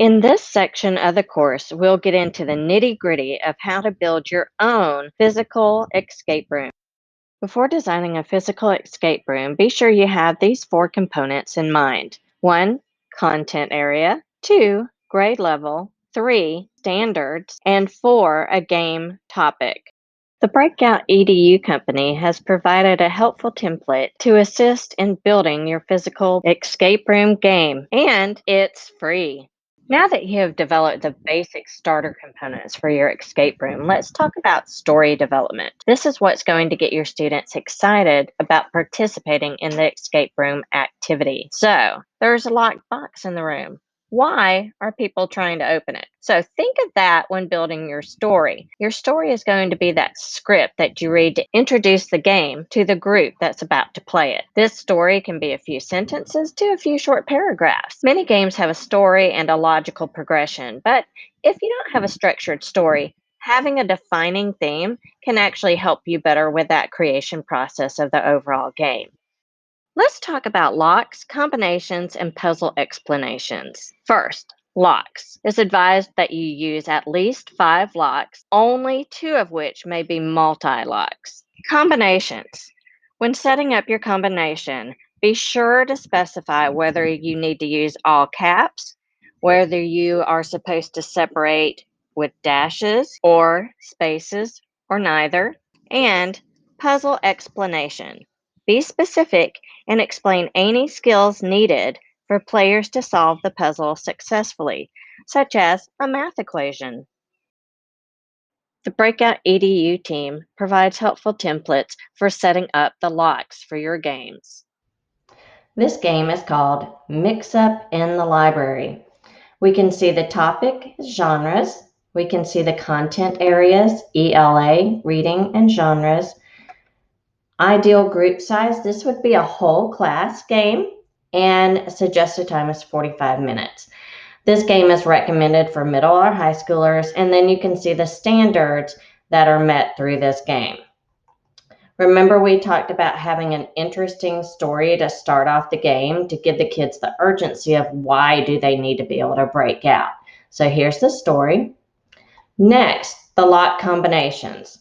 In this section of the course, we'll get into the nitty-gritty of how to build your own physical escape room. Before designing a physical escape room, be sure you have these 4 components in mind. 1, content area. 2, grade level. 3, standards. And 4, a game topic. The Breakout EDU company has provided a helpful template to assist in building your physical escape room game, and it's free. Now that you have developed the basic starter components for your escape room, let's talk about story development. This is what's going to get your students excited about participating in the escape room activity. So, there's a locked box in the room. Why are people trying to open it? So think of that when building your story. Your story is going to be that script that you read to introduce the game to the group that's about to play it. This story can be a few sentences to a few short paragraphs. Many games have a story and a logical progression, but if you don't have a structured story, having a defining theme can actually help you better with that creation process of the overall game. Let's talk about locks, combinations, and puzzle explanations. First, locks. It's advised that you use at least 5 locks, only 2 of which may be multi-locks. Combinations. When setting up your combination, be sure to specify whether you need to use all caps, whether you are supposed to separate with dashes or spaces or neither, and puzzle explanation. Be specific and explain any skills needed for players to solve the puzzle successfully, such as a math equation. The Breakout EDU team provides helpful templates for setting up the locks for your games. This game is called Mix Up in the Library. We can see the topic, genres. We can see the content areas, ELA, reading and genres. Ideal group size, this would be a whole class game, and suggested time is 45 minutes. This game is recommended for middle or high schoolers, and then you can see the standards that are met through this game. Remember, we talked about having an interesting story to start off the game to give the kids the urgency of why do they need to be able to break out. So here's the story. Next, the lock combinations.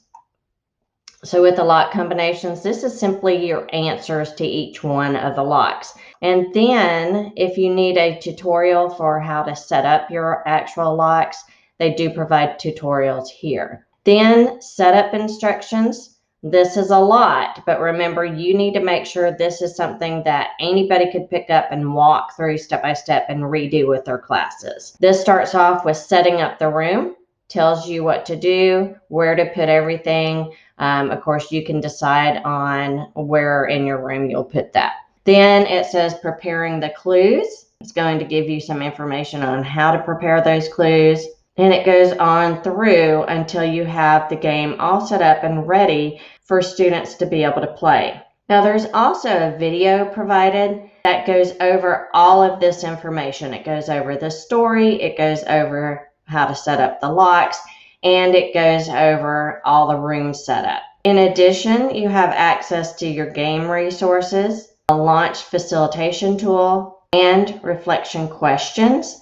So with the lock combinations, this is simply your answers to each one of the locks. And then if you need a tutorial for how to set up your actual locks, they do provide tutorials here. Then setup instructions. This is a lot, but remember, you need to make sure this is something that anybody could pick up and walk through step by step and redo with their classes. This starts off with setting up the room, tells you what to do, where to put everything. Of course, you can decide on where in your room you'll put that. Then it says preparing the clues. It's going to give you some information on how to prepare those clues. And it goes on through until you have the game all set up and ready for students to be able to play. Now, there's also a video provided that goes over all of this information. It goes over the story, it goes over how to set up the locks, and it goes over all the room setup. In addition, you have access to your game resources, a launch facilitation tool, and reflection questions,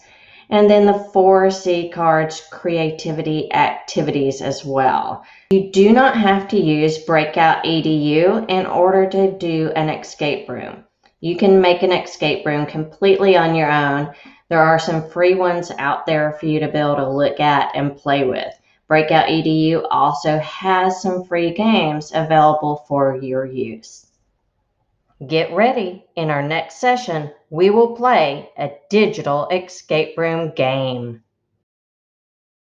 and then the 4 C cards creativity activities as well. You do not have to use Breakout EDU in order to do an escape room. You can make an escape room completely on your own. There are some free ones out there for you to be able to look at and play with. Breakout EDU also has some free games available for your use. Get ready. In our next session, we will play a digital escape room game.